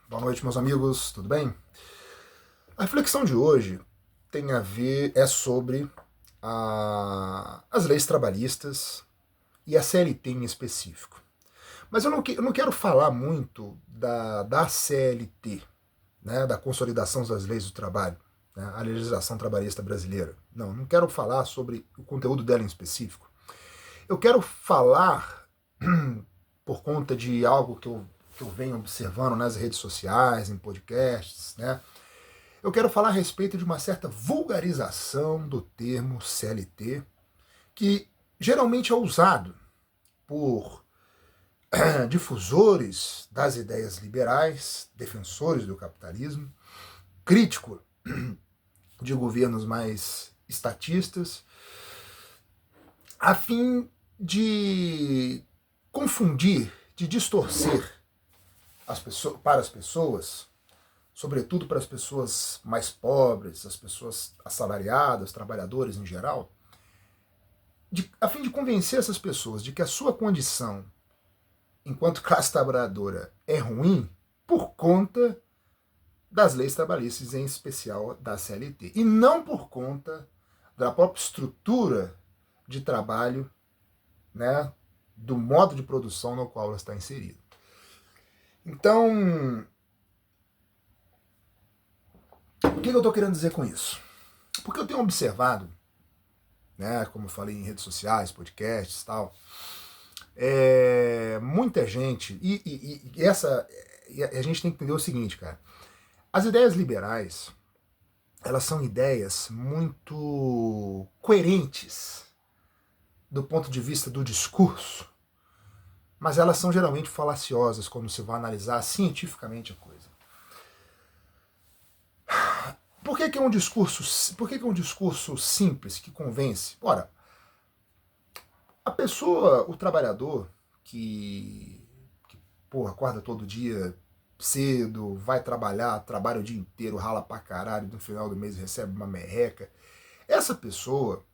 Boa noite, meus amigos, tudo bem? A reflexão de hoje tem a ver, é sobre as leis trabalhistas e a CLT em específico. Mas eu não quero falar muito da CLT, né, da consolidação das leis do trabalho, né, a legislação trabalhista brasileira. Não quero falar sobre o conteúdo dela em específico. Eu quero falar, por conta de algo que eu venho observando nas redes sociais, em podcasts, né? Eu quero falar a respeito de uma certa vulgarização do termo CLT, que geralmente é usado por difusores das ideias liberais, defensores do capitalismo, crítico de governos mais estatistas, a fim de confundir, de distorcer para as pessoas, sobretudo para as pessoas mais pobres, as pessoas assalariadas, trabalhadores em geral, a fim de convencer essas pessoas de que a sua condição enquanto classe trabalhadora é ruim por conta das leis trabalhistas, em especial da CLT, e não por conta da própria estrutura de trabalho, né, do modo de produção no qual ela está inserida. Então, o que eu estou querendo dizer com isso? Porque eu tenho observado, né, como eu falei em redes sociais, podcasts e tal, muita gente, e a gente tem que entender o seguinte, cara, as ideias liberais, elas são ideias muito coerentes do ponto de vista do discurso, mas elas são geralmente falaciosas quando se vai analisar cientificamente a coisa. Por que é um discurso simples que convence? Ora, a pessoa, o trabalhador que acorda todo dia cedo, vai trabalhar, trabalha o dia inteiro, rala pra caralho, no final do mês recebe uma merreca, essa pessoa,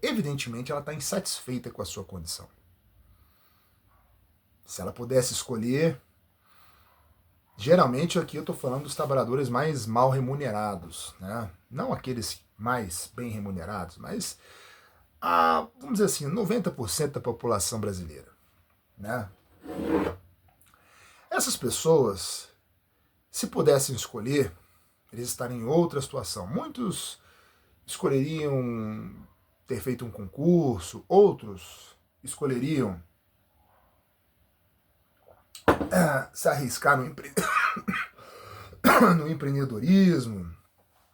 evidentemente, ela está insatisfeita com a sua condição. Se ela pudesse escolher, geralmente aqui eu estou falando dos trabalhadores mais mal remunerados, né? Não aqueles mais bem remunerados, mas vamos dizer assim, 90% da população brasileira, né? Essas pessoas, se pudessem escolher, eles estariam em outra situação. Muitos escolheriam ter feito um concurso, outros escolheriam se arriscar no empreendedorismo,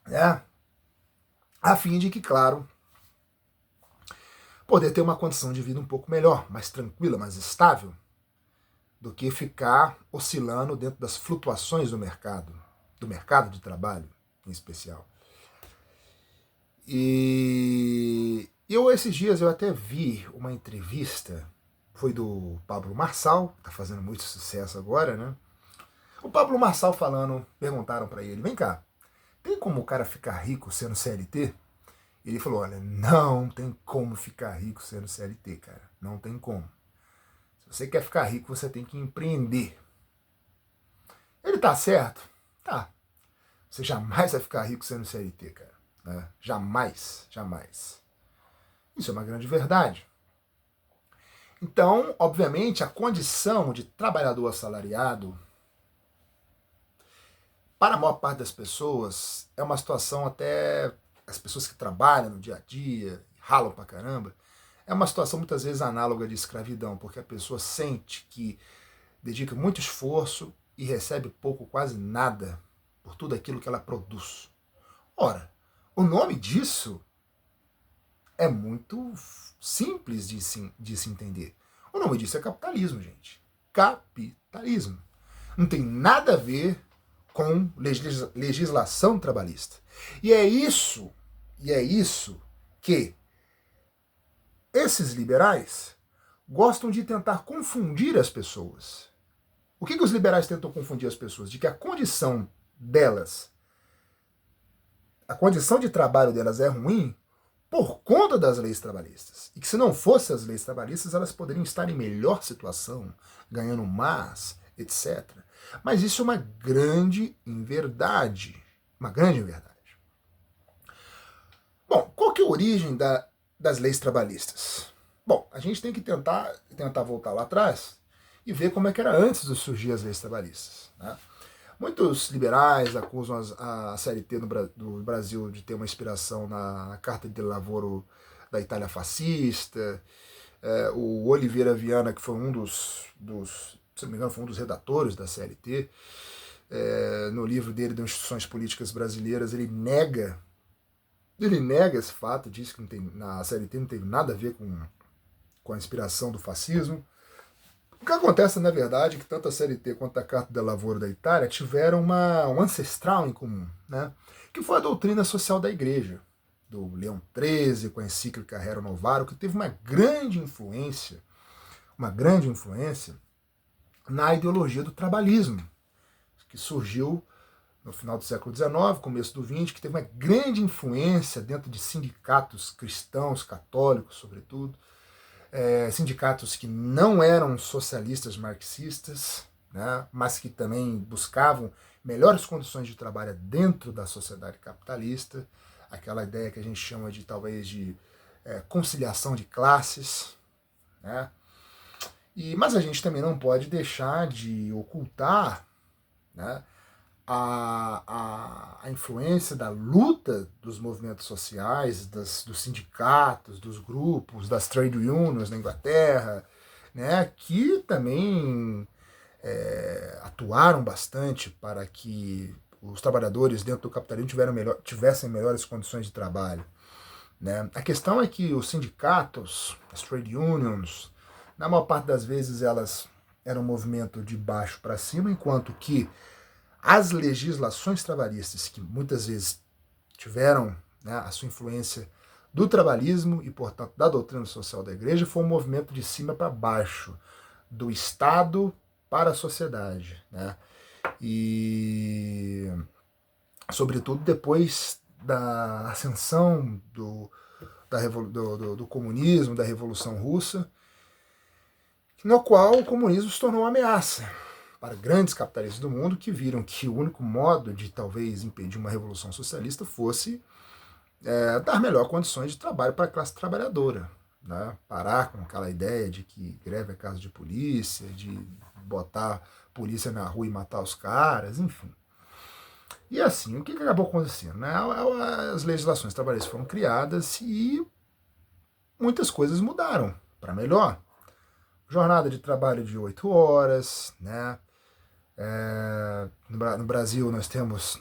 né? A fim de que, claro, poder ter uma condição de vida um pouco melhor, mais tranquila, mais estável, do que ficar oscilando dentro das flutuações do mercado de trabalho, em especial. E esses dias eu até vi uma entrevista, foi do Pablo Marçal, que tá fazendo muito sucesso agora, né? O Pablo Marçal perguntaram para ele, vem cá, tem como o cara ficar rico sendo CLT? Ele falou, olha, não tem como ficar rico sendo CLT, cara, não tem como. Se você quer ficar rico, você tem que empreender. Ele tá certo? Tá. Você jamais vai ficar rico sendo CLT, cara. Né? Jamais, jamais. Isso é uma grande verdade. Então, obviamente, a condição de trabalhador assalariado, para a maior parte das pessoas, é uma situação até... As pessoas que trabalham no dia a dia, ralam pra caramba, é uma situação muitas vezes análoga de escravidão, porque a pessoa sente que dedica muito esforço e recebe pouco, quase nada, por tudo aquilo que ela produz. Ora, o nome disso é muito simples de se entender. O nome disso é capitalismo, gente. Capitalismo. Não tem nada a ver com legislação trabalhista. E é isso que esses liberais gostam de tentar confundir as pessoas. O que os liberais tentam confundir as pessoas? De que a condição delas, a condição de trabalho delas é ruim por conta das leis trabalhistas. E que se não fossem as leis trabalhistas, elas poderiam estar em melhor situação, ganhando mais, etc. Mas isso é uma grande inverdade. Uma grande inverdade. Bom, qual que é a origem das leis trabalhistas? Bom, a gente tem que tentar voltar lá atrás e ver como é que era antes de surgir as leis trabalhistas. Né? Muitos liberais acusam a CLT do Brasil de ter uma inspiração na Carta de Lavoro da Itália fascista. O Oliveira Viana, que foi se não me engano, foi um dos redatores da CLT, no livro dele de Instituições Políticas Brasileiras, ele nega esse fato, diz que a CLT não teve nada a ver com a inspiração do fascismo. O que acontece, na verdade, é que tanto a CLT quanto a Carta del Lavoro da Itália tiveram um ancestral em comum, né? Que foi a doutrina social da Igreja, do Leão XIII, com a encíclica Rerum Novarum, que teve uma grande influência na ideologia do trabalhismo, que surgiu no final do século XIX, começo do XX, que teve uma grande influência dentro de sindicatos cristãos, católicos, sobretudo, sindicatos que não eram socialistas marxistas, né, mas que também buscavam melhores condições de trabalho dentro da sociedade capitalista, aquela ideia que a gente chama de talvez de conciliação de classes, né? Mas a gente também não pode deixar de ocultar, né, a influência da luta dos movimentos sociais, dos sindicatos, dos grupos, das trade unions na Inglaterra, né, que também atuaram bastante para que os trabalhadores dentro do capitalismo tivessem melhores condições de trabalho. Né? A questão é que os sindicatos, as trade unions, na maior parte das vezes elas eram um movimento de baixo para cima, enquanto que as legislações trabalhistas, que muitas vezes tiveram, né, a sua influência do trabalhismo e, portanto, da doutrina social da Igreja, foi um movimento de cima para baixo, do Estado para a sociedade. Né? E, sobretudo, depois da ascensão do comunismo, da Revolução Russa, no qual o comunismo se tornou uma ameaça para grandes capitalistas do mundo, que viram que o único modo de talvez impedir uma revolução socialista fosse dar melhores condições de trabalho para a classe trabalhadora. Né? Parar com aquela ideia de que greve é caso de polícia, de botar polícia na rua e matar os caras, enfim. E assim, o que acabou acontecendo? Né? As legislações trabalhistas foram criadas e muitas coisas mudaram para melhor. Jornada de trabalho de 8 horas, né? No Brasil nós temos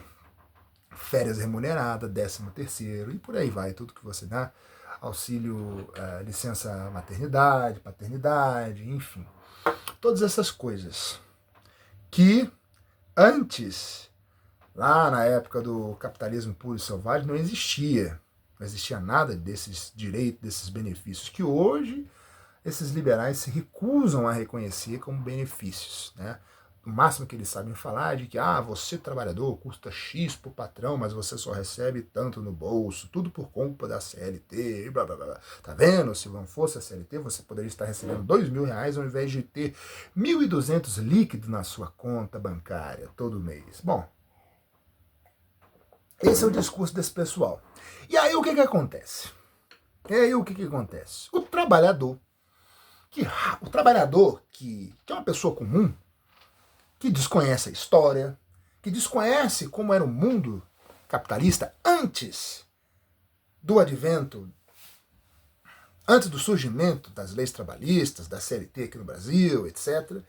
férias remuneradas, 13º e por aí vai, tudo que você dá, auxílio, licença maternidade, paternidade, enfim. Todas essas coisas que antes, lá na época do capitalismo puro e selvagem, não existia nada desses direitos, desses benefícios que hoje esses liberais se recusam a reconhecer como benefícios. Né? O máximo que eles sabem falar é de que você trabalhador custa X pro patrão, mas você só recebe tanto no bolso, tudo por culpa da CLT, e blá blá blá. Tá vendo? Se não fosse a CLT, você poderia estar recebendo R$2.000 ao invés de ter 1.200 líquido na sua conta bancária todo mês. Bom, esse é o discurso desse pessoal. E aí o que acontece? O trabalhador, que é uma pessoa comum, que desconhece a história, que desconhece como era o mundo capitalista antes do surgimento das leis trabalhistas, da CLT aqui no Brasil, etc.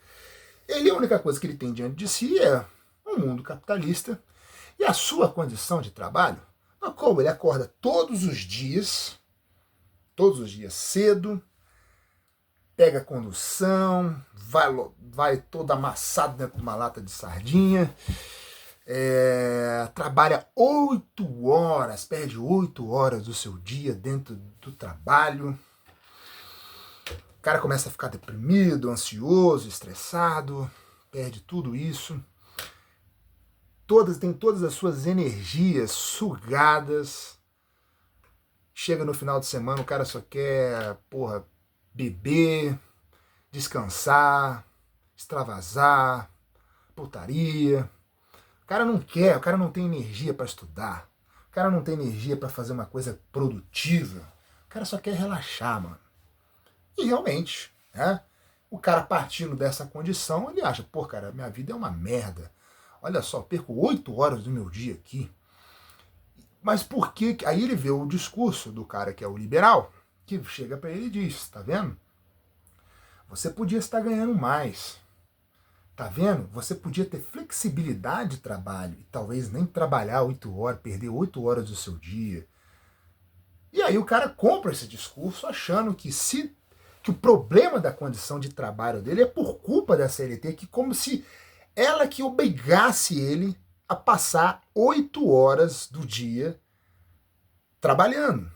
A única coisa que ele tem diante de si é um mundo capitalista e a sua condição de trabalho, na qual ele acorda todos os dias cedo, pega a condução, vai todo amassado dentro de uma lata de sardinha, trabalha 8 horas, perde 8 horas do seu dia dentro do trabalho. O cara começa a ficar deprimido, ansioso, estressado, perde tudo isso. Tem todas as suas energias sugadas. Chega no final de semana, o cara só quer, beber, descansar, extravasar, putaria. O cara não quer, o cara não tem energia para estudar. O cara não tem energia para fazer uma coisa produtiva. O cara só quer relaxar, mano. E realmente, né? O cara partindo dessa condição, ele acha, pô, cara, minha vida é uma merda. Olha só, perco 8 horas do meu dia aqui. Mas por que... Aí ele vê o discurso do cara que é o liberal, que chega para ele e diz, tá vendo? Você podia estar ganhando mais. Tá vendo? Você podia ter flexibilidade de trabalho e talvez nem trabalhar 8 horas, perder 8 horas do seu dia. E aí o cara compra esse discurso achando que que o problema da condição de trabalho dele é por culpa da CLT, que como se ela que obrigasse ele a passar 8 horas do dia trabalhando.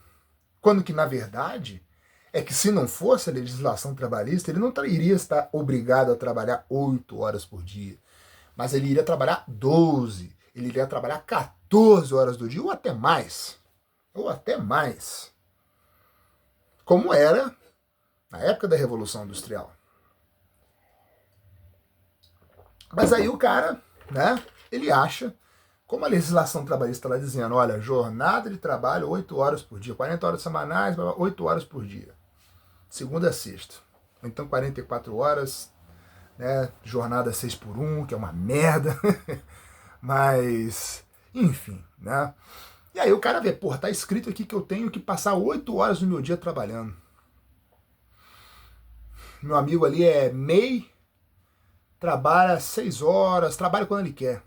Quando que, na verdade, é que se não fosse a legislação trabalhista, ele não iria estar obrigado a trabalhar 8 horas por dia. Mas ele iria trabalhar 12, ele iria trabalhar 14 horas do dia, ou até mais. Ou até mais. Como era na época da Revolução Industrial. Mas aí o cara, né, ele acha, como a legislação trabalhista está lá dizendo, olha, jornada de trabalho 8 horas por dia, 40 horas semanais, 8 horas por dia. Segunda a sexta. Então 44 horas, né, jornada 6x1, que é uma merda. Mas, enfim, né. E aí o cara vê, pô, tá escrito aqui que eu tenho que passar 8 horas do meu dia trabalhando. Meu amigo ali é MEI, trabalha 6 horas, trabalha quando ele quer.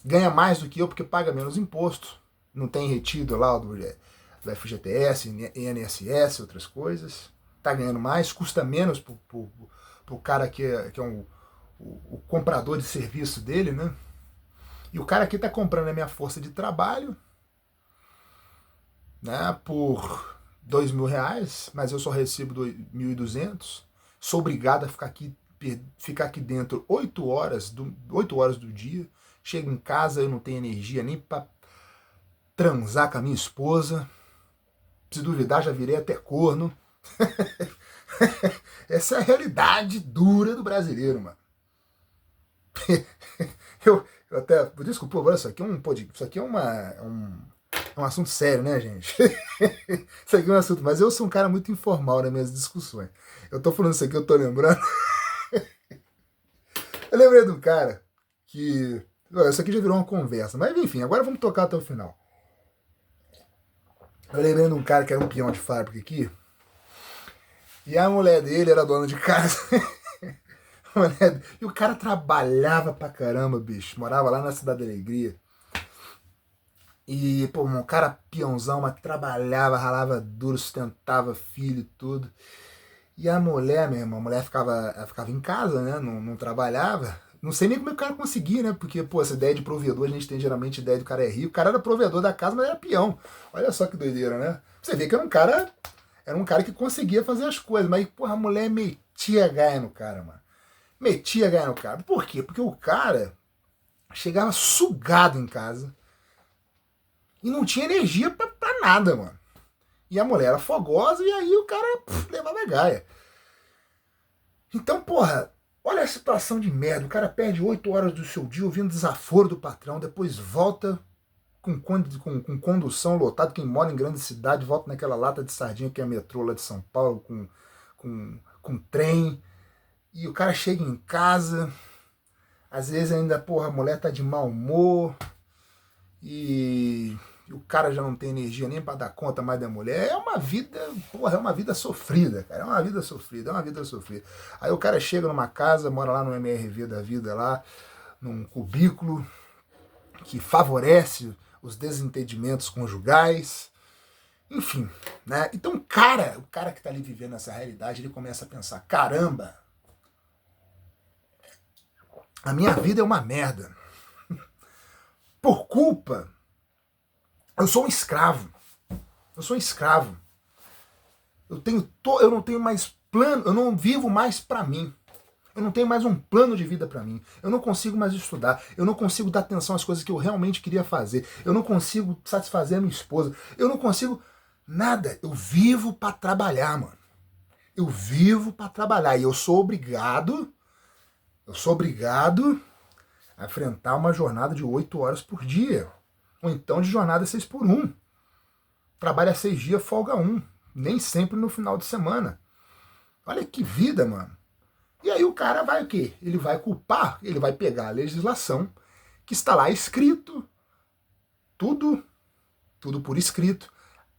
Ganha mais do que eu porque paga menos imposto. Não tem retido lá do FGTS, INSS, outras coisas. Tá ganhando mais, custa menos pro cara que é o comprador de serviço dele, né? E o cara aqui tá comprando a minha força de trabalho, né, por R$2.000, mas eu só recebo 1.200. Sou obrigado a ficar aqui dentro 8 horas do dia. Chego em casa, eu não tenho energia nem para transar com a minha esposa. Se duvidar, já virei até corno. Essa é a realidade dura do brasileiro, mano. eu até... Desculpa, olha, isso aqui é um assunto sério, né, gente? Isso aqui é um assunto... Mas eu sou um cara muito informal nas minhas discussões. Eu tô falando isso aqui, eu tô lembrando... Eu lembrei de um cara que... Isso aqui já virou uma conversa. Mas enfim, agora vamos tocar até o final. Eu lembrei de um cara que era um peão de fábrica aqui. E a mulher dele era dona de casa. E o cara trabalhava pra caramba, bicho. Morava lá na Cidade da Alegria. E, pô, um cara peãozão, mas trabalhava, ralava duro, sustentava filho e tudo. E a mulher, meu irmão, ela ficava em casa, né? Não trabalhava. Não sei nem como é que o cara conseguia, né? Porque, pô, essa ideia de provedor, a gente tem geralmente ideia do cara é rico. O cara era provedor da casa, mas era peão. Olha só que doideira, né? Você vê que era um cara que conseguia fazer as coisas. Mas, porra, a mulher metia a gaia no cara, mano. Metia a gaia no cara. Por quê? Porque o cara chegava sugado em casa e não tinha energia pra nada, mano. E a mulher era fogosa e aí o cara levava a gaia. Então, porra, olha a situação de merda. O cara perde 8 horas do seu dia ouvindo desaforo do patrão, depois volta com condução lotada. Quem mora em grande cidade volta naquela lata de sardinha que é a metrô lá de São Paulo, com trem. E o cara chega em casa, às vezes ainda, porra, a mulher tá de mau humor e o cara já não tem energia nem para dar conta mais da mulher. É uma vida, porra, é uma vida sofrida, cara. É uma vida sofrida. Aí o cara chega numa casa, mora lá no MRV da vida lá, num cubículo que favorece os desentendimentos conjugais. Enfim, né? Então o cara que tá ali vivendo essa realidade, ele começa a pensar, caramba, a minha vida é uma merda. Por culpa, eu sou um escravo. Eu não tenho mais plano, eu não vivo mais para mim. Eu não tenho mais um plano de vida para mim. Eu não consigo mais estudar. Eu não consigo dar atenção às coisas que eu realmente queria fazer. Eu não consigo satisfazer a minha esposa. Eu não consigo nada. Eu vivo para trabalhar, mano. Eu vivo para trabalhar e eu sou obrigado Eu sou obrigado a enfrentar uma jornada de 8 horas por dia. Ou então de jornada 6 por 1. Trabalha 6 dias, folga 1. Nem sempre no final de semana. Olha que vida, mano. E aí o cara vai o quê? Ele vai culpar, ele vai pegar a legislação que está lá escrito, tudo por escrito,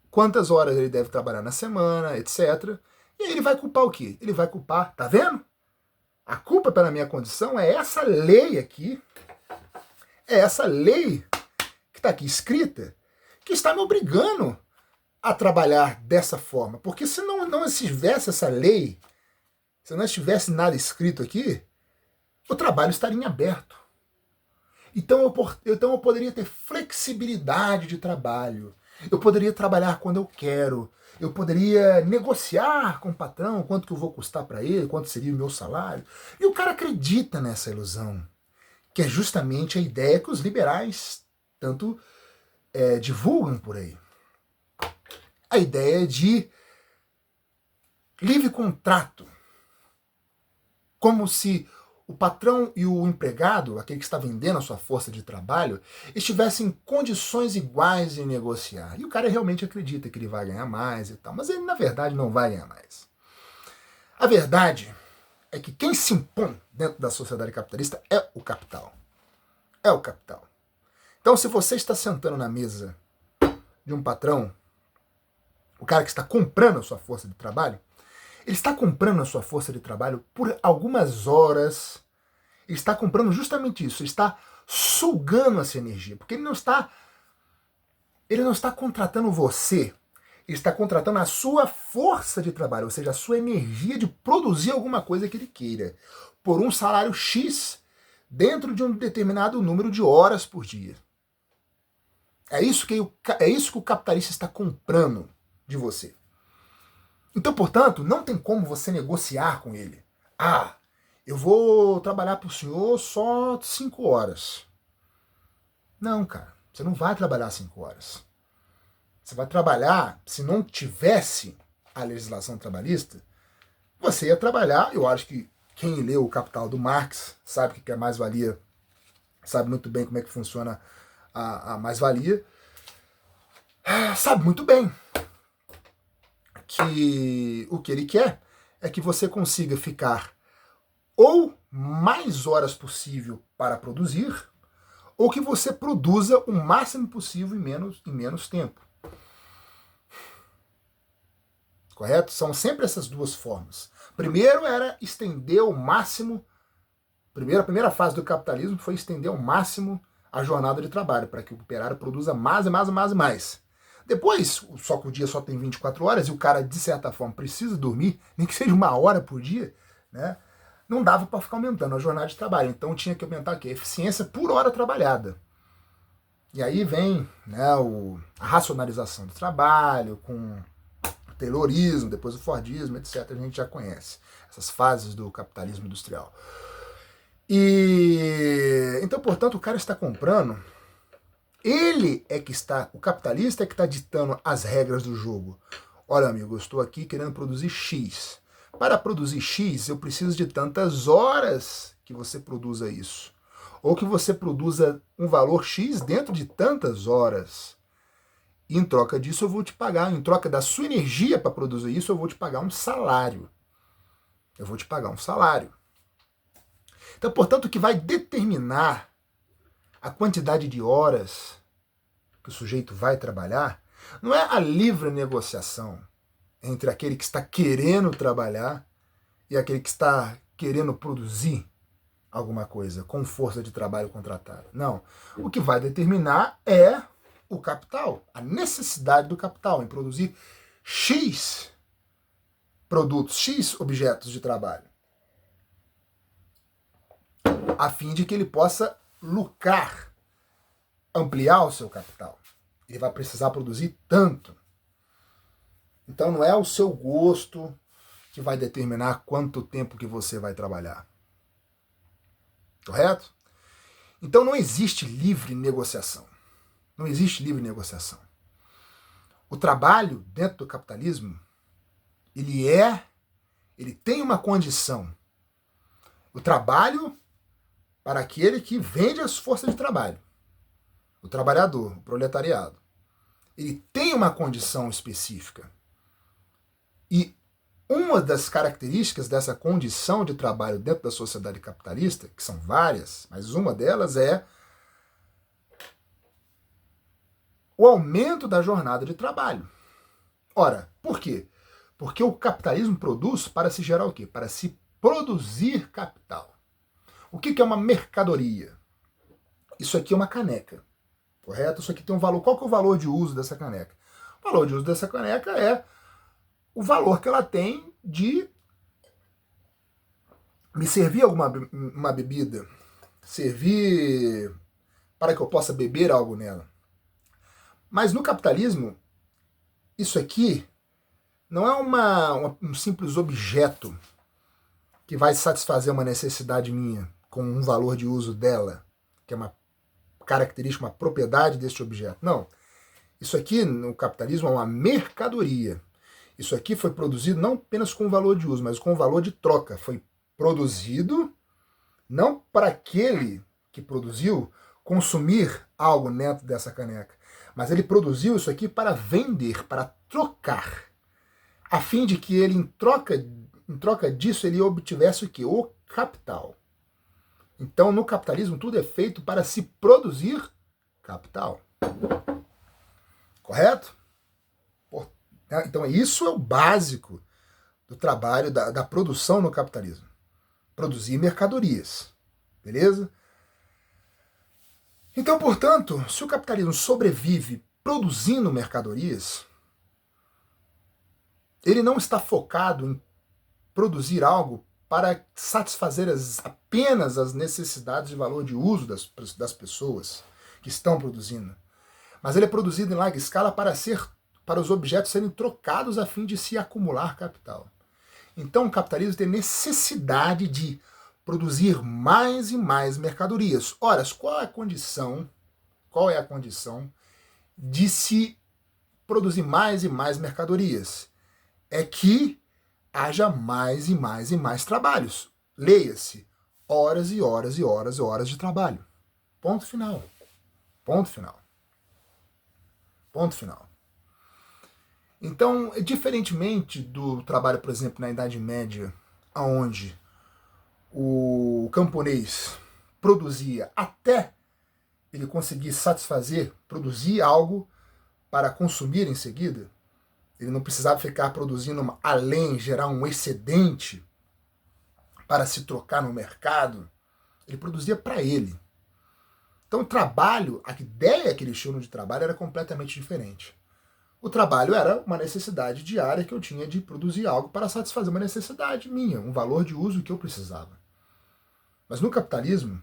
quantas horas ele deve trabalhar na semana, etc. E aí ele vai culpar o quê? Ele vai culpar, tá vendo? A culpa pela minha condição é essa lei aqui, é essa lei que está aqui escrita, que está me obrigando a trabalhar dessa forma. Porque se não estivesse essa lei, se não estivesse nada escrito aqui, o trabalho estaria em aberto. Então eu poderia ter flexibilidade de trabalho. Eu poderia trabalhar quando eu quero. Eu poderia negociar com o patrão quanto que eu vou custar para ele, quanto seria o meu salário. E o cara acredita nessa ilusão, que é justamente a ideia que os liberais tanto divulgam por aí. A ideia de livre contrato. Como se o patrão e o empregado, aquele que está vendendo a sua força de trabalho, estivessem em condições iguais de negociar. E o cara realmente acredita que ele vai ganhar mais e tal, mas ele na verdade não vai ganhar mais. A verdade é que quem se impõe dentro da sociedade capitalista é o capital. É o capital. Então se você está sentando na mesa de um patrão, o cara que está comprando a sua força de trabalho, ele está comprando a sua força de trabalho por algumas horas. Ele está comprando justamente isso. Ele está sugando essa energia. Porque ele não está contratando você. Ele está contratando a sua força de trabalho, ou seja, a sua energia de produzir alguma coisa que ele queira, por um salário X dentro de um determinado número de horas por dia. É isso que o capitalista está comprando de você. Então, portanto, não tem como você negociar com ele. Ah, eu vou trabalhar para o senhor só 5 horas. Não, cara, você não vai trabalhar 5 horas. Você vai trabalhar, se não tivesse a legislação trabalhista, você ia trabalhar, eu acho que quem leu o Capital do Marx sabe o que é mais-valia, sabe muito bem como é que funciona a mais-valia, sabe muito bem que o que ele quer é que você consiga ficar ou mais horas possível para produzir, ou que você produza o máximo possível em menos tempo. Correto? São sempre essas duas formas. Primeiro era estender ao máximo, a primeira fase do capitalismo foi estender ao máximo a jornada de trabalho, para que o operário produza mais e mais e mais e mais. Depois, só que o dia só tem 24 horas e o cara, de certa forma, precisa dormir, nem que seja 1 hora por dia, né? Não dava para ficar aumentando a jornada de trabalho. Então tinha que aumentar o quê? A eficiência por hora trabalhada. E aí vem, né, a racionalização do trabalho, com o Taylorismo, depois o Fordismo, etc. A gente já conhece essas fases do capitalismo industrial. E então, portanto, o cara está comprando. Ele é que está, o capitalista é que está ditando as regras do jogo. Olha, amigo, eu estou aqui querendo produzir X. Para produzir X, eu preciso de tantas horas que você produza isso. Ou que você produza um valor X dentro de tantas horas. E em troca disso eu vou te pagar, em troca da sua energia para produzir isso, eu vou te pagar um salário. Eu vou te pagar um salário. Então, portanto, o que vai determinar a quantidade de horas que o sujeito vai trabalhar não é a livre negociação entre aquele que está querendo trabalhar e aquele que está querendo produzir alguma coisa com força de trabalho contratada. Não. O que vai determinar é o capital, a necessidade do capital em produzir X produtos, X objetos de trabalho, a fim de que ele possa lucrar, ampliar o seu capital. Ele vai precisar produzir tanto. Então não é o seu gosto que vai determinar quanto tempo que você vai trabalhar. Correto? Então não existe livre negociação. Não existe livre negociação. O trabalho dentro do capitalismo, ele tem uma condição O trabalho para aquele que vende as forças de trabalho, o trabalhador, o proletariado. Ele tem uma condição específica. E uma das características dessa condição de trabalho dentro da sociedade capitalista, que são várias, mas uma delas é o aumento da jornada de trabalho. Ora, por quê? Porque o capitalismo produz para se gerar o quê? Para se produzir capital. O que é uma mercadoria? Isso aqui é uma caneca, correto? Isso aqui tem um valor. Qual que é o valor de uso dessa caneca? O valor de uso dessa caneca é o valor que ela tem de me servir uma bebida, servir para que eu possa beber algo nela. Mas no capitalismo, isso aqui não é um simples objeto que vai satisfazer uma necessidade minha com um valor de uso dela, que é uma característica, uma propriedade deste objeto. Não. Isso aqui no capitalismo é uma mercadoria. Isso aqui foi produzido não apenas com valor de uso, mas com valor de troca. Foi produzido não para aquele que produziu consumir algo dentro dessa caneca, mas ele produziu isso aqui para vender, para trocar, a fim de que ele, em troca disso, ele obtivesse o quê? O capital. Então, no capitalismo, tudo é feito para se produzir capital. Correto? Então, isso é o básico do trabalho, da produção no capitalismo. Produzir mercadorias. Beleza? Então, portanto, se o capitalismo sobrevive produzindo mercadorias, ele não está focado em produzir algo para satisfazer apenas as necessidades de valor de uso das pessoas que estão produzindo. Mas ele é produzido em larga escala para os objetos serem trocados a fim de se acumular capital. Então o capitalismo tem necessidade de produzir mais e mais mercadorias. Ora, qual é a condição de se produzir mais e mais mercadorias? É que haja mais e mais e mais trabalhos. Leia-se, horas e horas e horas e horas de trabalho. Ponto final. Ponto final. Ponto final. Então, diferentemente do trabalho, por exemplo, na Idade Média, onde o camponês produzia até ele conseguir produzir algo para consumir em seguida, ele não precisava ficar produzindo além, gerar um excedente para se trocar no mercado. Ele produzia para ele. Então o trabalho, a ideia que eles tinham de trabalho era completamente diferente. O trabalho era uma necessidade diária que eu tinha de produzir algo para satisfazer uma necessidade minha, um valor de uso que eu precisava. Mas no capitalismo,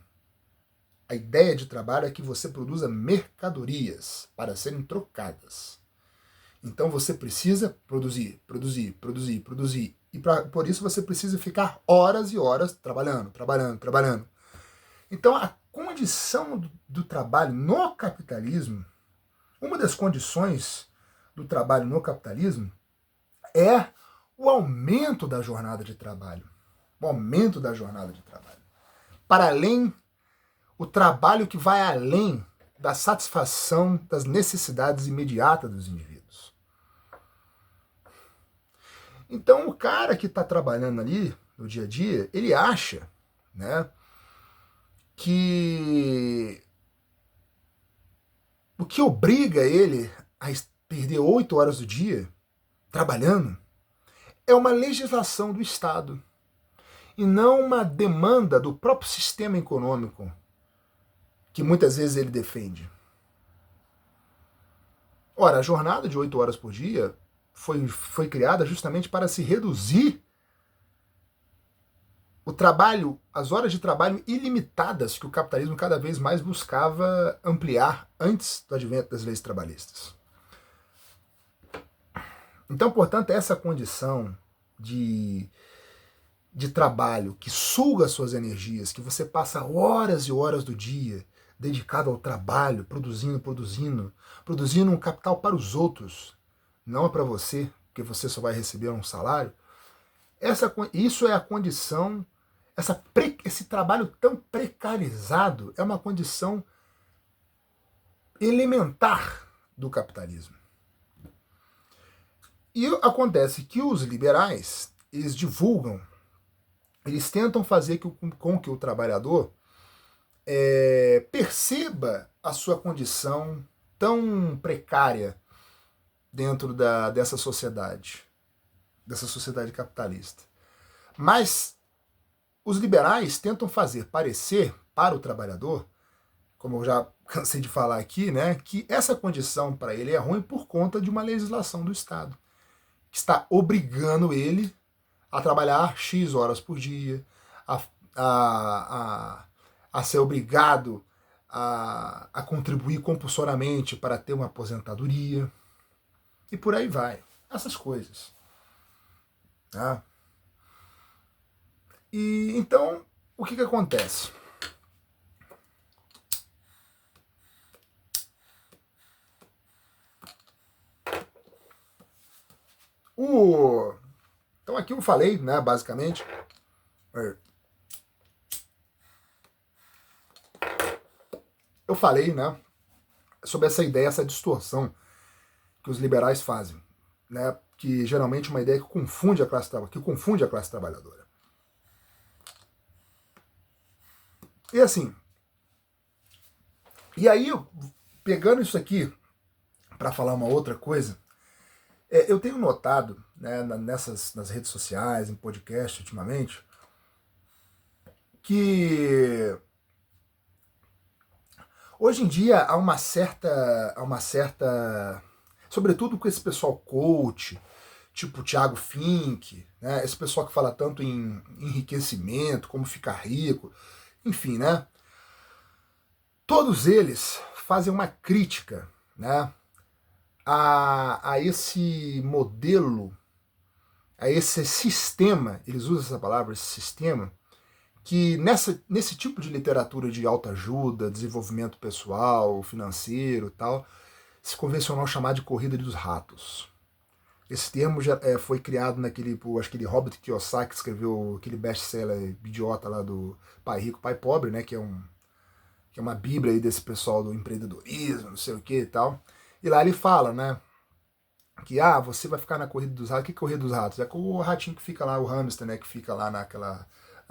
a ideia de trabalho é que você produza mercadorias para serem trocadas. Então você precisa produzir. E por isso você precisa ficar horas e horas trabalhando. Então a condição do trabalho no capitalismo, uma das condições do trabalho no capitalismo é o aumento da jornada de trabalho. O aumento da jornada de trabalho. Para além, o trabalho que vai além da satisfação das necessidades imediatas dos indivíduos. Então o cara que está trabalhando ali no dia a dia, ele acha, né, que o que obriga ele a perder 8 horas do dia trabalhando é uma legislação do Estado e não uma demanda do próprio sistema econômico que muitas vezes ele defende. Ora, a jornada de 8 horas por dia foi criada justamente para se reduzir o trabalho, as horas de trabalho ilimitadas que o capitalismo cada vez mais buscava ampliar antes do advento das leis trabalhistas. Então, portanto, essa condição de trabalho que suga suas energias, que você passa horas e horas do dia dedicado ao trabalho, produzindo um capital para os outros, não é para você, porque você só vai receber um salário. Isso é a condição, esse trabalho tão precarizado é uma condição elementar do capitalismo. E acontece que os liberais, eles divulgam, eles tentam fazer com que o trabalhador perceba a sua condição tão precária dentro dessa sociedade capitalista. Mas os liberais tentam fazer parecer para o trabalhador, como eu já cansei de falar aqui, né, que essa condição para ele é ruim por conta de uma legislação do Estado, que está obrigando ele a trabalhar X horas por dia, a ser obrigado a contribuir compulsoriamente para ter uma aposentadoria, e por aí vai. Essas coisas. Tá? E então, o que acontece? Então aqui eu falei, né, basicamente. Eu falei, né, sobre essa ideia, essa distorção que os liberais fazem, né, que geralmente é uma ideia que confunde a classe trabalhadora. E assim, e aí, pegando isso aqui para falar uma outra coisa, eu tenho notado, né, nas redes sociais, em podcast ultimamente, que hoje em dia há uma certa, sobretudo com esse pessoal coach, tipo Thiago Fink, né, esse pessoal que fala tanto em enriquecimento, como ficar rico, enfim, né? Todos eles fazem uma crítica, né, a esse modelo, a esse sistema, eles usam essa palavra, esse sistema, que nesse tipo de literatura de autoajuda, desenvolvimento pessoal, financeiro e tal, se convencionou chamar de corrida dos ratos. Esse termo já foi criado acho que Robert Kiyosaki, que escreveu aquele best-seller idiota lá do Pai Rico, Pai Pobre, né, que é uma bíblia aí desse pessoal do empreendedorismo, não sei o que e tal. E lá ele fala, né, que você vai ficar na corrida dos ratos. O que é corrida dos ratos? É o ratinho que fica lá, o hamster, né, que fica lá na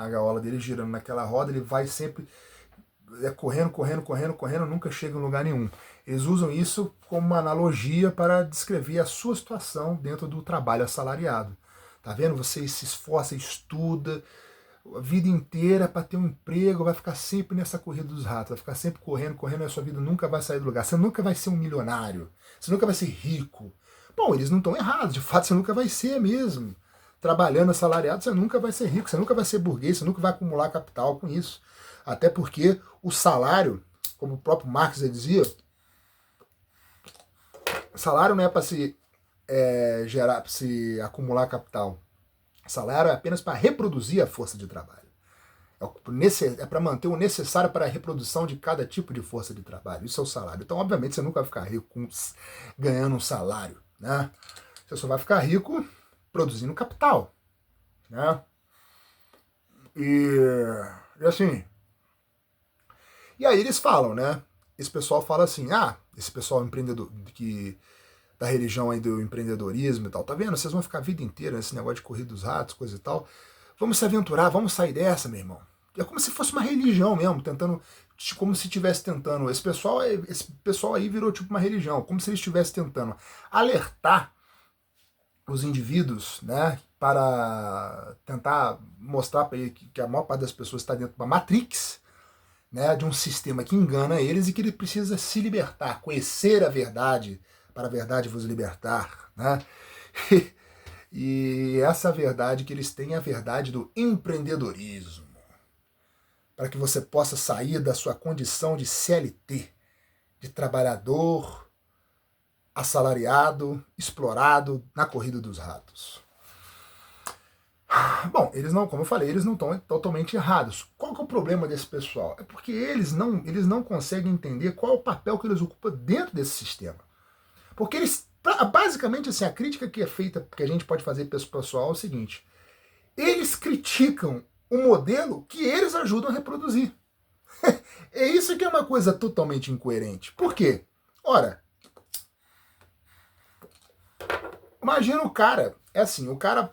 gaiola dele, girando naquela roda, ele vai sempre correndo, nunca chega em lugar nenhum. Eles usam isso como uma analogia para descrever a sua situação dentro do trabalho assalariado. Tá vendo? Você se esforça, estuda a vida inteira para ter um emprego, vai ficar sempre nessa corrida dos ratos, vai ficar sempre correndo, e a sua vida nunca vai sair do lugar. Você nunca vai ser um milionário, você nunca vai ser rico. Bom, eles não estão errados, de fato você nunca vai ser mesmo. Trabalhando assalariado, você nunca vai ser rico, você nunca vai ser burguês, você nunca vai acumular capital com isso. Até porque o salário, como o próprio Marx dizia, o salário não é para se gerar, para se acumular capital. O salário é apenas para reproduzir a força de trabalho. É para manter o necessário para a reprodução de cada tipo de força de trabalho. Isso é o salário. Então, obviamente, você nunca vai ficar rico ganhando um salário, né? Você só vai ficar rico produzindo capital, né? E assim, e aí eles falam, né? Esse pessoal fala assim, esse pessoal empreendedor da religião aí do empreendedorismo e tal, tá vendo? Vocês vão ficar a vida inteira nesse negócio de corrida dos ratos, coisa e tal. Vamos se aventurar, vamos sair dessa, meu irmão. É como se fosse uma religião mesmo, como se estivesse tentando. Esse pessoal aí virou tipo uma religião, como se eles estivessem tentando alertar os indivíduos, né, para tentar mostrar para ele que a maior parte das pessoas está dentro de uma matrix, né, de um sistema que engana eles e que ele precisa se libertar, conhecer a verdade, para a verdade vos libertar, né? E essa verdade que eles têm é a verdade do empreendedorismo, para que você possa sair da sua condição de CLT, de trabalhador assalariado, explorado na corrida dos ratos. Bom, eles não, como eu falei, eles não estão totalmente errados. Qual que é o problema desse pessoal? É porque eles não conseguem entender qual é o papel que eles ocupam dentro desse sistema. Porque eles, basicamente, assim, a crítica que é feita, que a gente pode fazer para esse pessoal é o seguinte: eles criticam um modelo que eles ajudam a reproduzir. É isso que é uma coisa totalmente incoerente. Por quê? Ora, imagina o cara, é assim, o cara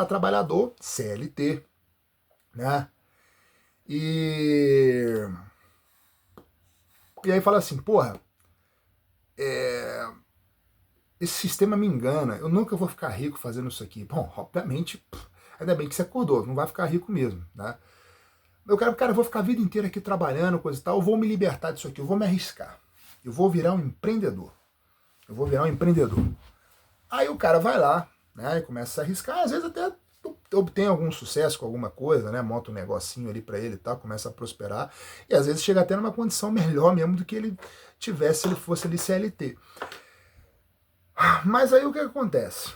trabalhador, CLT, né? E aí fala assim, porra, esse sistema me engana, eu nunca vou ficar rico fazendo isso aqui. Bom, obviamente, ainda bem que você acordou, não vai ficar rico mesmo, né? Eu vou ficar a vida inteira aqui trabalhando, coisa e tal, eu vou me libertar disso aqui, eu vou me arriscar. Eu vou virar um empreendedor. Eu vou virar um empreendedor. Aí o cara vai lá, né, e começa a arriscar, às vezes até obtém algum sucesso com alguma coisa, né, monta um negocinho ali para ele e tal, começa a prosperar, e às vezes chega até numa condição melhor mesmo do que ele tivesse se ele fosse ali CLT. Mas aí o que acontece?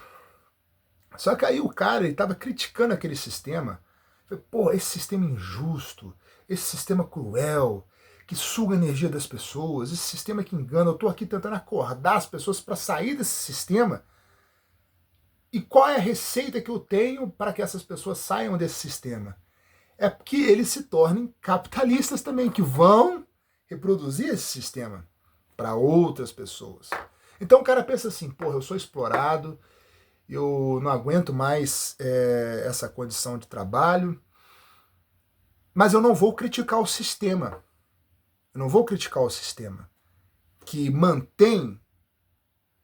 Só que aí o cara, ele tava criticando aquele sistema, falei, pô, esse sistema injusto, esse sistema cruel, que suga a energia das pessoas, esse sistema que engana, eu tô aqui tentando acordar as pessoas para sair desse sistema. E qual é a receita que eu tenho para que essas pessoas saiam desse sistema? É que eles se tornem capitalistas também, que vão reproduzir esse sistema para outras pessoas. Então o cara pensa assim, porra, eu sou explorado, eu não aguento mais essa condição de trabalho, mas eu não vou criticar o sistema. Eu não vou criticar o sistema que mantém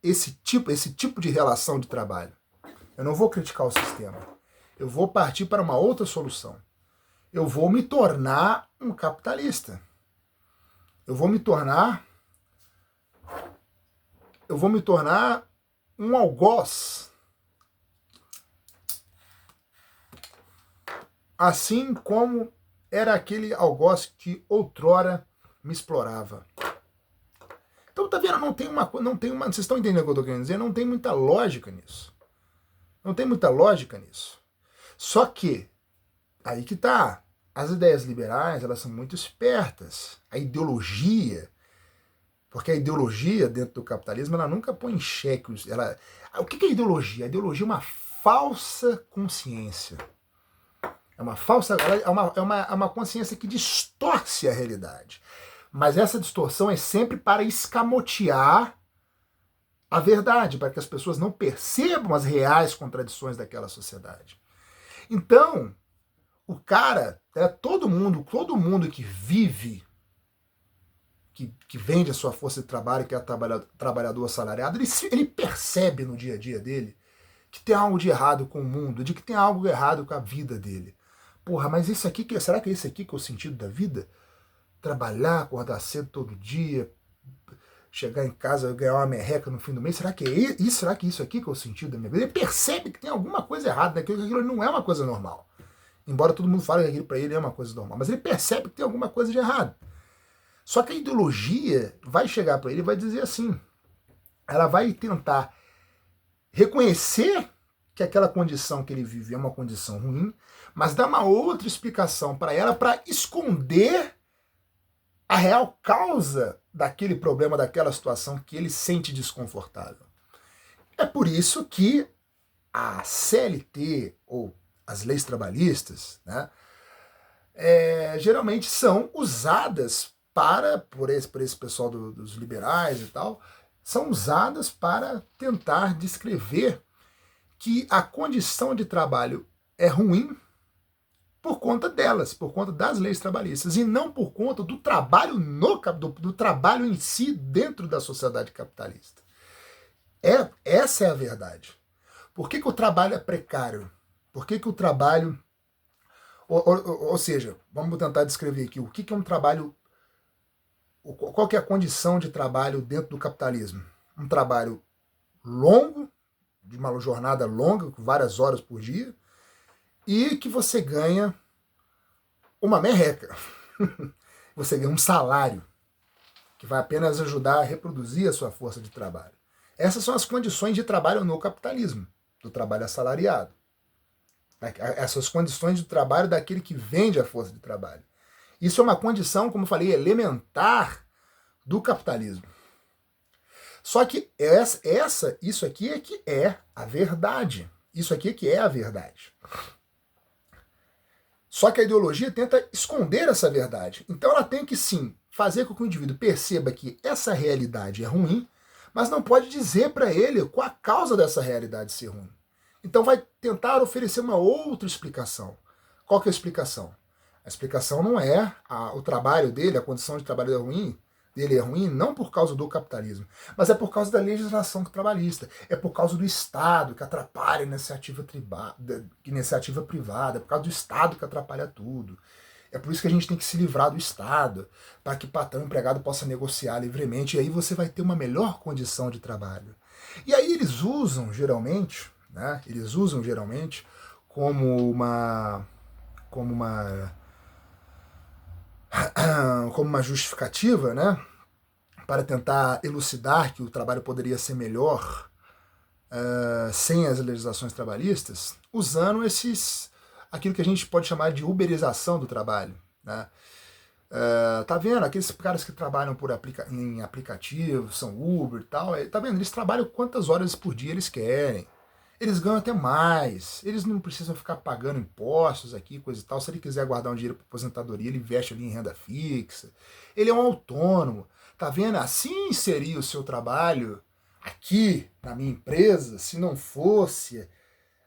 esse tipo de relação de trabalho. Eu não vou criticar o sistema. Eu vou partir para uma outra solução. Eu vou me tornar um capitalista. Eu vou me tornar um algoz. Assim como era aquele algoz que outrora me explorava. Então, tá vendo? Vocês estão entendendo o que eu estou querendo dizer? Não tem muita lógica nisso. Não tem muita lógica nisso. Só que, aí que tá, as ideias liberais, elas são muito espertas. A ideologia, porque a ideologia dentro do capitalismo, ela nunca põe em xeque. O que é ideologia? A ideologia é uma falsa consciência. É uma consciência que distorce a realidade. Mas essa distorção é sempre para escamotear a verdade, para que as pessoas não percebam as reais contradições daquela sociedade. Então, o cara, todo mundo que vive, que vende a sua força de trabalho, que é trabalhador assalariado, ele percebe no dia a dia dele que tem algo de errado com o mundo, de que tem algo errado com a vida dele. Porra, mas isso aqui, será que é isso aqui que é o sentido da vida? Trabalhar, acordar cedo todo dia, chegar em casa, ganhar uma merreca no fim do mês, será que isso aqui que é o sentido da minha vida? Ele percebe que tem alguma coisa errada, né? Que aquilo não é uma coisa normal. Embora todo mundo fale que aquilo para ele é uma coisa normal, mas ele percebe que tem alguma coisa de errado. Só que a ideologia vai chegar para ele e vai dizer assim, ela vai tentar reconhecer que aquela condição que ele vive é uma condição ruim, mas dar uma outra explicação para ela para esconder a real causa daquele problema, daquela situação que ele sente desconfortável. É por isso que a CLT, ou as leis trabalhistas, né, geralmente são usadas por esse pessoal dos liberais e tal, são usadas para tentar descrever que a condição de trabalho é ruim por conta delas, por conta das leis trabalhistas, e não por conta do trabalho do trabalho em si dentro da sociedade capitalista. Essa é a verdade. Por que o trabalho é precário? Por que o trabalho... Ou seja, vamos tentar descrever aqui o que é um trabalho... Qual que é a condição de trabalho dentro do capitalismo? Um trabalho longo, de uma jornada longa, com várias horas por dia, e que você ganha uma merreca. Você ganha um salário que vai apenas ajudar a reproduzir a sua força de trabalho. Essas são as condições de trabalho no capitalismo, do trabalho assalariado. Essas condições de trabalho daquele que vende a força de trabalho. Isso é uma condição, como eu falei, elementar do capitalismo. Só que isso aqui é que é a verdade. Isso aqui é que é a verdade. Só que a ideologia tenta esconder essa verdade. Então ela tem que sim fazer com que o indivíduo perceba que essa realidade é ruim, mas não pode dizer para ele qual a causa dessa realidade ser ruim. Então vai tentar oferecer uma outra explicação. Qual que é a explicação? A explicação não é o trabalho dele, a condição de trabalho dele é ruim, não por causa do capitalismo, mas é por causa da legislação trabalhista, é por causa do Estado que atrapalha a iniciativa privada, é por causa do Estado que atrapalha tudo. É por isso que a gente tem que se livrar do Estado, para que patrão e empregado possa negociar livremente, e aí você vai ter uma melhor condição de trabalho. E aí eles usam geralmente, né, como uma justificativa, né, para tentar elucidar que o trabalho poderia ser melhor sem as legislações trabalhistas, usando aquilo que a gente pode chamar de uberização do trabalho, né? Tá vendo? Aqueles caras que trabalham em aplicativos, são Uber e tal, tá vendo? Eles trabalham quantas horas por dia eles querem. Eles ganham até mais. Eles não precisam ficar pagando impostos aqui, coisa e tal. Se ele quiser guardar um dinheiro para aposentadoria, ele investe ali em renda fixa. Ele é um autônomo. Tá vendo? Assim seria o seu trabalho aqui na minha empresa se não fosse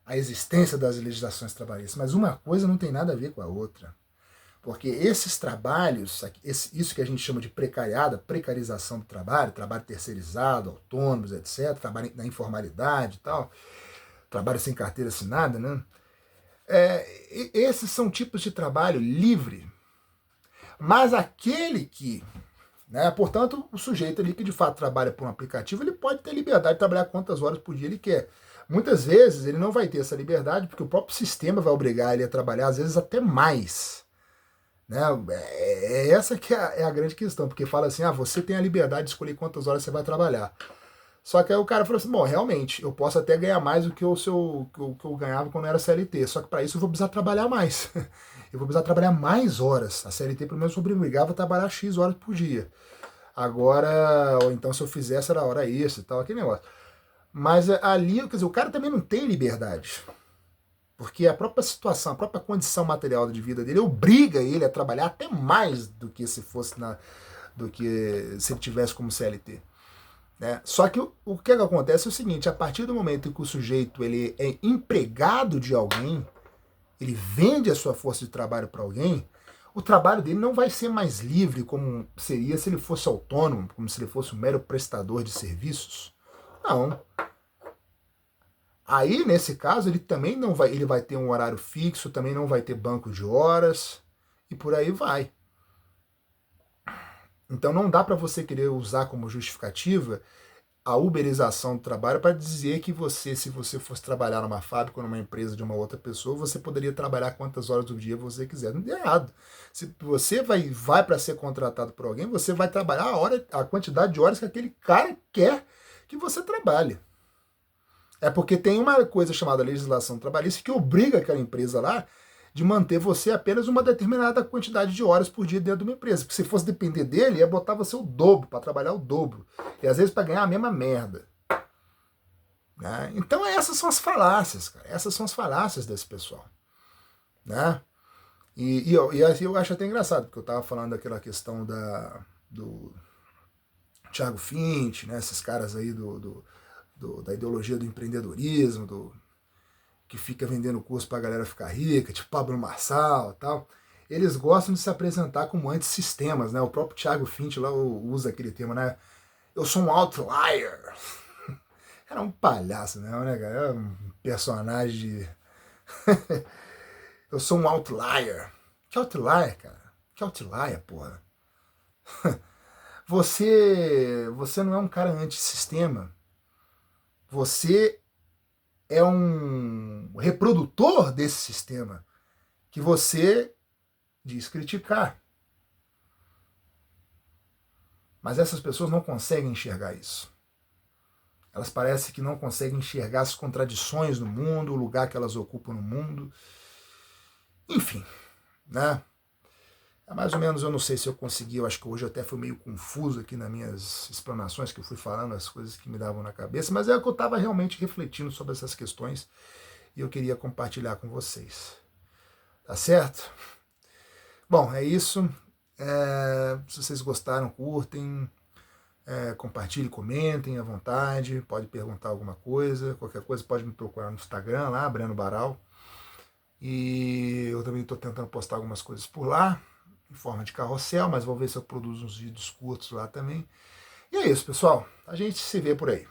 a existência das legislações trabalhistas. Mas uma coisa não tem nada a ver com a outra. Porque esses trabalhos, isso que a gente chama de precarização do trabalho terceirizado, autônomos, etc., trabalho na informalidade e tal, trabalho sem carteira assinada, né? Esses são tipos de trabalho livre. Mas aquele que, né, portanto, o sujeito ali que de fato trabalha por um aplicativo, ele pode ter liberdade de trabalhar quantas horas por dia ele quer. Muitas vezes ele não vai ter essa liberdade porque o próprio sistema vai obrigar ele a trabalhar, às vezes até mais. Né? Essa que é a grande questão, porque fala assim, você tem a liberdade de escolher quantas horas você vai trabalhar. Só que aí o cara falou assim, bom, realmente, eu posso até ganhar mais do que que eu ganhava quando eu era CLT, só que para isso eu vou precisar trabalhar mais. Eu vou precisar trabalhar mais horas. A CLT pelo menos obrigava a trabalhar X horas por dia. Agora, ou então se eu fizesse era hora extra e tal, aquele negócio. Mas ali, quer dizer, o cara também não tem liberdade. Porque a própria situação, a própria condição material de vida dele obriga ele a trabalhar até mais do que se fosse do que se ele tivesse como CLT. Né? Só que o que acontece é o seguinte, a partir do momento em que o sujeito ele é empregado de alguém, ele vende a sua força de trabalho para alguém, o trabalho dele não vai ser mais livre como seria se ele fosse autônomo, como se ele fosse um mero prestador de serviços. Não. Aí, nesse caso, ele também não vai, ele vai ter um horário fixo, também não vai ter banco de horas, e por aí vai. Então não dá para você querer usar como justificativa a uberização do trabalho para dizer que você, se você fosse trabalhar numa fábrica ou numa empresa de uma outra pessoa, você poderia trabalhar quantas horas do dia você quiser. Não é errado. Se você vai para ser contratado por alguém, você vai trabalhar a quantidade de horas que aquele cara quer que você trabalhe. É porque tem uma coisa chamada legislação trabalhista que obriga aquela empresa lá de manter você apenas uma determinada quantidade de horas por dia dentro de uma empresa. Porque se fosse depender dele, ia botar você o dobro, para trabalhar o dobro. E às vezes para ganhar a mesma merda. Né? Então essas são as falácias, cara. Essas são as falácias desse pessoal. Né? E assim eu acho até engraçado, porque eu estava falando daquela questão do Thiago Finch, né? Esses caras aí da ideologia do empreendedorismo, que fica vendendo curso pra galera ficar rica, tipo Pablo Marçal e tal. Eles gostam de se apresentar como antisistemas, né? O próprio Thiago Finch lá usa aquele termo, né? Eu sou um outlier. Era um palhaço, né? Era um personagem de... Eu sou um outlier. Que outlier, cara? Que outlier, porra? Você não é um cara antissistema. Você é um reprodutor desse sistema que você diz criticar. Mas essas pessoas não conseguem enxergar isso. Elas parecem que não conseguem enxergar as contradições no mundo, o lugar que elas ocupam no mundo. Enfim, né? Mais ou menos, eu não sei se eu consegui, eu acho que hoje eu até fui meio confuso aqui nas minhas explanações, que eu fui falando as coisas que me davam na cabeça, mas é que eu estava realmente refletindo sobre essas questões e eu queria compartilhar com vocês. Tá certo? Bom, é isso. Se vocês gostaram, curtem, compartilhem, comentem à vontade, pode perguntar alguma coisa, qualquer coisa pode me procurar no Instagram lá, Breno Baral. E eu também estou tentando postar algumas coisas por lá, em forma de carrossel, mas vou ver se eu produzo uns vídeos curtos lá também. E é isso, pessoal. A gente se vê por aí.